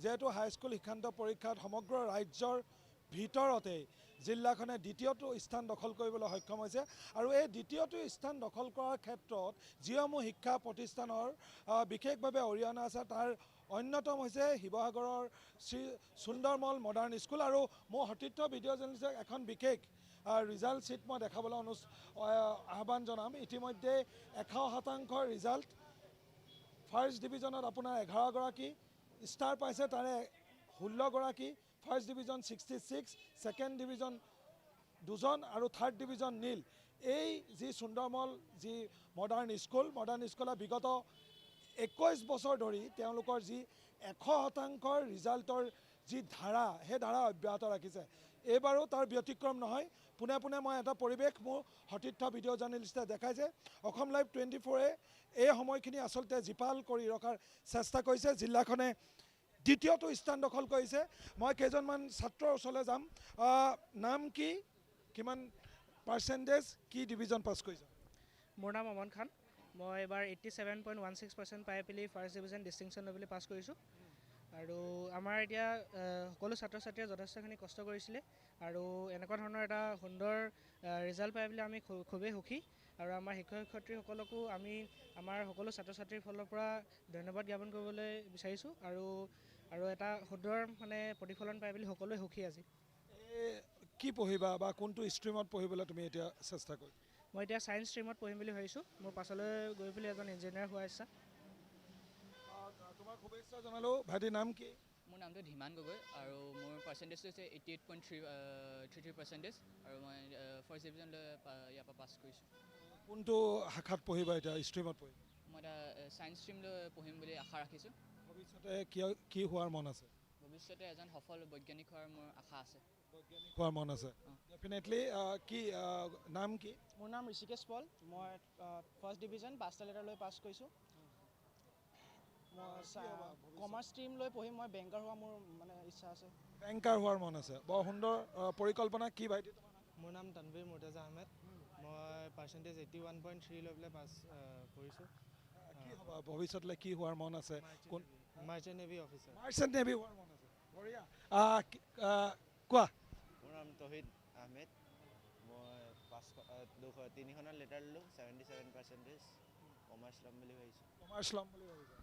যেহেতু হাইস্কুল শিক্ষান্ত পৰীক্ষাত সমগ্ৰ ৰাজ্যৰ ভিতৰতে জিলাখনে দ্বিতীয়টো স্থান দখল কৰিবলৈ সক্ষম হৈছে আৰু এই দ্বিতীয়টো স্থান দখল কৰাৰ ক্ষেত্ৰত যিসমূহ শিক্ষা প্ৰতিষ্ঠানৰ বিশেষভাৱে অৰিহণা আছে তাৰ অন্যতম হৈছে শিৱসাগৰৰ শ্ৰী সুন্দৰমল মডাৰ্ণ স্কুল আৰু মোৰ সতীৰ্থ ভিডিঅ' জাৰ্নেলিষ্টক এখন বিশেষ ৰিজাল্ট শ্বীট মই দেখাবলৈ আহ্বান জনাম। ইতিমধ্যে 100% ৰিজাল্ট ফাৰ্ষ্ট ডিভিজনত আপোনাৰ 11গৰাকী ষ্টাৰ পাইছে, তাৰে 16গৰাকী, ফাৰ্ষ্ট ডিভিজন 66, ছেকেণ্ড ডিভিজন 2জন আৰু থাৰ্ড ডিভিজন নীল। এই যি সুন্দৰমল যি মডাৰ্ণ স্কুলত বিগত 21 বছৰ ধৰি তেওঁলোকৰ যি 100% ৰিজাল্টৰ যি ধাৰা সেই ধাৰা অব্যাহত ৰাখিছে। এইবাৰো তাৰ ব্যতিক্ৰম নহয়। পোনে পোনে মই এটা পৰিৱেশ মোৰ সতীৰ্থ ভিডিঅ' জাৰ্নেলিষ্টে দেখাইছে। অসম লাইভ 24-এ এই সময়খিনি আচলতে জীপাল কৰি ৰখাৰ চেষ্টা কৰিছে। জিলাখনে দ্বিতীয়টো স্থান দখল কৰিছে। মই কেইজনমান ছাত্ৰৰ ওচৰলৈ যাম। নাম কি, কিমান পাৰ্চেণ্টেজ, কি ডিভিজন পাছ কৰিছে? মোৰ নাম অমন খান। মই এবাৰ 87.16% পাই পেলি ফাৰ্ষ্ট ডিভিজন ডিষ্টিংশ্যন লৈ পেলি পাছ কৰিছোঁ। আৰু আমাৰ এতিয়া সকলো ছাত্ৰ ছাত্ৰীয়ে যথেষ্টখিনি কষ্ট কৰিছিলে আৰু এনেকুৱা ধৰণৰ এটা সুন্দৰ ৰিজাল্ট পাই পেলাই আমি খুবেই সুখী। আৰু আমাৰ শিক্ষক শিক্ষয়িত্ৰীসকলকো আমি আমাৰ সকলো ছাত্ৰ ছাত্ৰীৰ ফালৰ পৰা ধন্যবাদ জ্ঞাপন কৰিবলৈ বিচাৰিছোঁ আৰু এটা সুন্দৰ প্ৰতিফলন পাই পেলি সকলোৱে সুখী আজি। কি পঢ়িবা বা কোনটো ষ্ট্ৰীমত পঢ়িবলৈ তুমি এতিয়া চেষ্টা কৰি? মই এতিয়া ছায়েন্স ষ্ট্ৰীমত পঢ়িম বুলি ভাবিছোঁ। মোৰ পাছলৈ গৈ পেলি এজন ইঞ্জিনিয়াৰ হোৱাৰ ইচ্ছা। তোমাক শুভেচ্ছা জনালোঁ। ভাইটিৰ নাম কি? মোৰ নামটো ধীমান গগৈ আৰু মোৰ পাৰ্চেণ্টেজটো হৈছে 88.33% আৰু মই ফাৰ্ষ্ট ডিভিজন লৈ ইয়াৰ পৰা পাছ কৰিছোঁ। কোনটো শাখাত পঢ়িবা এতিয়া, ষ্ট্ৰীমত পঢ়িবা? মই এটা ছায়েন্স ষ্ট্ৰীম লৈ পঢ়িম বুলি আশা ৰাখিছোঁ। ভৱিষ্যতে কি হোৱাৰ মন আছে? ভৱিষ্যতে এজন সফল বৈজ্ঞানিক হোৱাৰ মোৰ আশা আছে। বৈজ্ঞানিক হোৱাৰ মন আছে ডেফিনেটলি। কি নাম কি? মোৰ নাম ঋষিকেশ পল। মই ফাৰ্ষ্ট ডিভিজন 5টা লেটাৰ লৈ পাছ কৰিছোঁ। মই কমাৰ্চ ষ্ট্ৰীম লৈ পঢ়িম। মই বেংকাৰ হোৱা মোৰ ইচ্ছা আছে। বেংকাৰ হোৱাৰ মন আছে, বৰ সুন্দৰ পৰিকল্পনা। কি ভাইটি তোমাৰ নাম? মোৰ নাম তানভীৰ মুৰ্তজা আহমেদ। মই পাৰ্চেণ্টেজ 81.3 লৈ পেলাই পাছ কৰিছোঁ। কি হ'ব ভৱিষ্যতলৈ, কি হোৱাৰ মন আছে? Merchant navy officer. Merchant navy হোৱাৰ মন আছে, বঢ়িয়া। কোৱা। মোৰ নাম তহিদ আহমেদ। মই 3খনত লেটাৰ ল'লোঁ, 77%। কমাৰ্চ ল'ম বুলি ভাবিছোঁ। কমাৰ্চ ল'ম বুলি ভাবিছোঁ।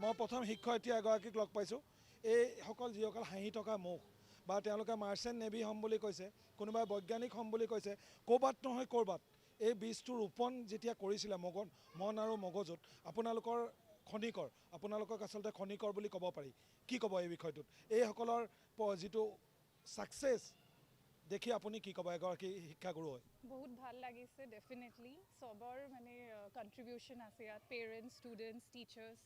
মই প্ৰথম শিক্ষয়িত্ৰী এগৰাকীক লগ পাইছোঁ। এইসকল যিসকল হাঁহি থকা মুখ বা তেওঁলোকে মাৰ্চেণ্ট নেভি হ'ম বুলি কৈছে, কোনোবাই বৈজ্ঞানিক হ'ম বুলি কৈছে, ক'ৰবাত নহয় ক'ৰবাত এই বীজটো ৰোপণ যেতিয়া কৰিছিলে মন আৰু মগজুত, আপোনালোকক আচলতে খনিকৰ বুলি ক'ব পাৰি। কি ক'ব এই বিষয়টোত? এইসকলৰ যিটো ছাকচেছ দেখি আপুনি কি ক'ব এগৰাকী শিক্ষাগুৰু হয়? বহুত ভাল লাগিছে। ডেফিনেটলি চবৰ কণ্ট্ৰিবিউশ্যন আছে ইয়াত। পেৰেণ্টছ, ষ্টুডেণ্টছ, টিচাৰ্ছ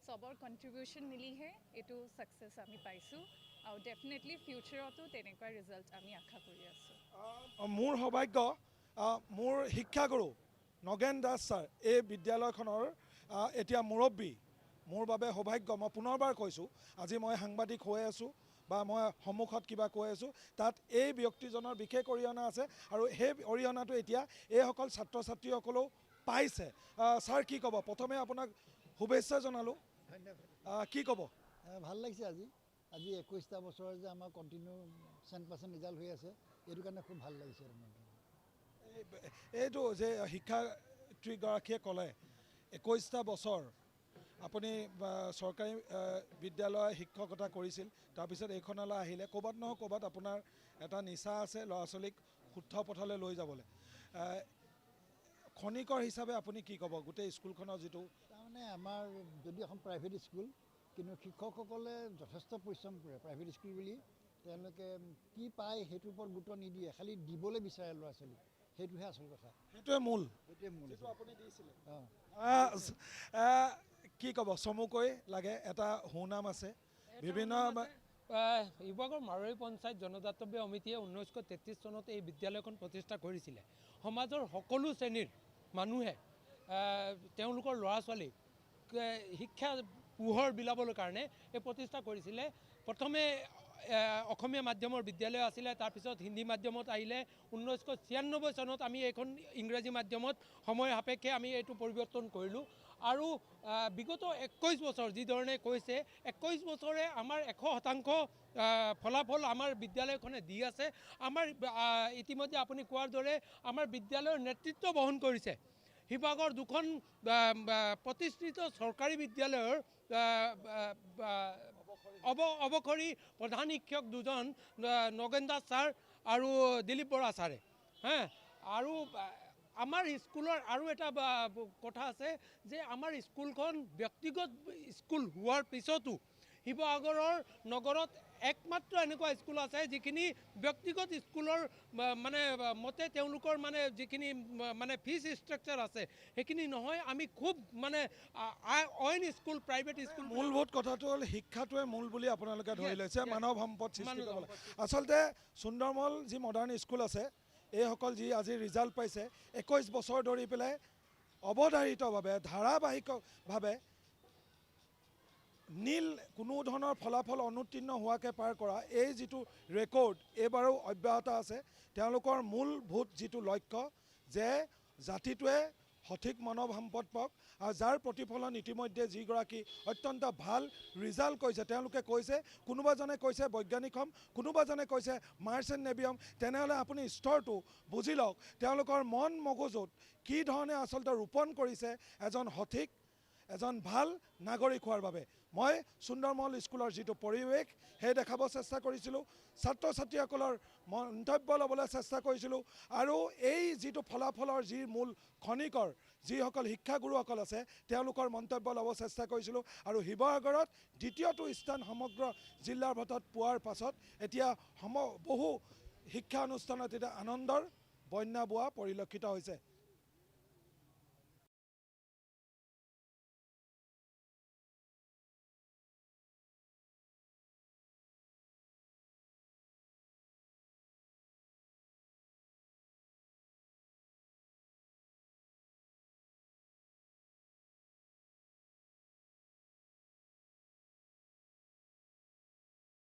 চবৰ কণ্ট্ৰিবিউশ্যন মিলিহে এইটো ছাকচেছ আমি পাইছোঁ আৰু ডেফিনেটলি ফিউচাৰতো তেনেকুৱা ৰিজাল্ট আমি আশা কৰি আছোঁ। মোৰ সৌভাগ্য, মোৰ শিক্ষাগুৰু নগেন দাস ছাৰ এই বিদ্যালয়খনৰ এতিয়া মুৰব্বী। মোৰ বাবে সৌভাগ্য। মই পুনৰবাৰ কৈছোঁ, আজি মই সাংবাদিক হৈ আছোঁ বা মই সন্মুখত কিবা কৈ আছোঁ, তাত এই ব্যক্তিজনৰ বিশেষ অৰিহণা আছে আৰু সেই অৰিহণাটো এতিয়া এইসকল ছাত্ৰ ছাত্ৰীসকলেও পাইছে। ছাৰ কি ক'ব? প্ৰথমে আপোনাক শুভেচ্ছা জনালোঁ। ধন্যবাদ। কি ক'ব? ভাল লাগিছে আজি 21টা বছৰ যে আমাৰ কণ্টিনিউ 100% ৰিজাল্ট হৈ আছে, এইটো কাৰণে খুব ভাল লাগিছে। এইটো যে শিক্ষাৰ্থীগৰাকীয়ে ক'লে 21টা বছৰ আপুনি চৰকাৰী বিদ্যালয় শিক্ষকতা কৰিছিল, তাৰপিছত এইখনলৈ আহিলে, ক'ৰবাত নহয় ক'ৰবাত আপোনাৰ এটা নিচা আছে ল'ৰা ছোৱালীক শুদ্ধ পথলৈ লৈ যাবলৈ। খনিকৰ হিচাপে আপুনি কি ক'ব গোটেই স্কুলখনৰ যিটো? তাৰমানে আমাৰ যদি এখন প্ৰাইভেট স্কুল, কিন্তু শিক্ষকসকলে যথেষ্ট পৰিশ্ৰম কৰে। প্ৰাইভেট স্কুল বুলি তেওঁলোকে কি পায় সেইটোৰ ওপৰত গুৰুত্ব নিদিয়ে, খালি দিবলৈ বিচাৰে ল'ৰা ছোৱালীক। সেইটোহে আচল কথা। সেইটোৱে মূল। যিটো আপুনি দিছিলে। কি ক'ব? চমুকৈ লাগে, এটা সুনাম আছে বিভিন্ন। শিৱসাগৰ মাৰোৱাৰী পঞ্চায়ত জনজাতব্য সমিতিয়ে 1933 চনত এই বিদ্যালয়খন প্ৰতিষ্ঠা কৰিছিলে। সমাজৰ সকলো শ্ৰেণীৰ মানুহে তেওঁলোকৰ ল'ৰা ছোৱালীক শিক্ষা পোহৰ বিলাবৰ কাৰণে এই প্ৰতিষ্ঠা কৰিছিলে। প্ৰথমে অসমীয়া মাধ্যমৰ বিদ্যালয় আছিলে, তাৰপিছত হিন্দী মাধ্যমত আহিলে। 1996 চনত আমি এইখন ইংৰাজী মাধ্যমত সময় সাপেক্ষে আমি এইটো পৰিৱৰ্তন কৰিলোঁ আৰু বিগত 21 বছৰ যিধৰণে কৈছে 21 বছৰে আমাৰ 100% ফলাফল আমাৰ বিদ্যালয়খনে দি আছে। আমাৰ ইতিমধ্যে আপুনি কোৱাৰ দৰে আমাৰ বিদ্যালয়ৰ নেতৃত্ব বহন কৰিছে শিৱসাগৰ দুখন প্ৰতিষ্ঠিত চৰকাৰী বিদ্যালয়ৰ অৱসৰী প্ৰধান শিক্ষক দুজন নগেন দাস ছাৰ আৰু দিলীপ বৰা ছাৰে আৰু আমাৰ স্কুলৰ আৰু এটা কথা আছে যে আমাৰ স্কুলখন ব্যক্তিগত স্কুল হোৱাৰ পিছতো শিৱসাগৰৰ নগৰত একমাত্ৰ এনেকুৱা স্কুল আছে যিখিনি ব্যক্তিগত স্কুলৰ মানে মতে তেওঁলোকৰ মানে যিখিনি মানে ফিজ ষ্ট্ৰাকচাৰ আছে সেইখিনি নহয়। আমি খুব মানে অইন স্কুল প্ৰাইভেট স্কুল মূলভূত কথাটো হ'ল শিক্ষাটোৱে মূল বুলি আপোনালোকে ধৰি লৈছে মানৱ সম্পদ সৃষ্টি কৰিবলৈ। আচলতে সুন্দৰমল যি মডাৰ্ণ স্কুল আছে এইসকল যি আজি ৰিজাল্ট পাইছে 21 বছৰ ধৰি পেলাই অৱধাৰিতভাৱে ধাৰাবাহিকভাৱে নীল কোনো ধৰণৰ ফলাফল অনুত্তীৰ্ণ হোৱাকৈ পাৰ কৰা এই যিটো ৰেকৰ্ড এইবাৰো অব্যাহত আছে। তেওঁলোকৰ মূলভূত যিটো লক্ষ্য যে জাতিটোৱে সঠিক মানৱ সম্পদ পাওক আৰু যাৰ প্ৰতিফলন ইতিমধ্যে যিগৰাকী অত্যন্ত ভাল ৰিজাল্ট কৰিছে তেওঁলোকে কৈছে, কোনোবাজনে কৈছে বৈজ্ঞানিক হ'ম, কোনোবাজনে কৈছে মাৰ্চেণ্ট নেভি হ'ম। তেনেহ'লে আপুনি স্তৰটো বুজি লওক তেওঁলোকৰ মন মগজুত কি ধৰণে আচলতে ৰোপণ কৰিছে এজন ভাল নাগৰিক হোৱাৰ বাবে। মই সুন্দৰমল স্কুলৰ যিটো পৰিৱেশ সেই দেখাব চেষ্টা কৰিছিলোঁ, ছাত্ৰ ছাত্ৰীসকলৰ মন্তব্য ল'বলৈ চেষ্টা কৰিছিলোঁ আৰু এই যিটো ফলাফলৰ যি মূল খনিকৰ যিসকল শিক্ষাগুৰুসকল আছে তেওঁলোকৰ মন্তব্য ল'ব চেষ্টা কৰিছিলোঁ। আৰু শিৱসাগৰত দ্বিতীয়টো স্থান সমগ্ৰ জিলাৰ ভিতৰত পোৱাৰ পাছত এতিয়া বহু শিক্ষা অনুষ্ঠানত এতিয়া আনন্দৰ বন্যা বোৱা পৰিলক্ষিত হৈছে।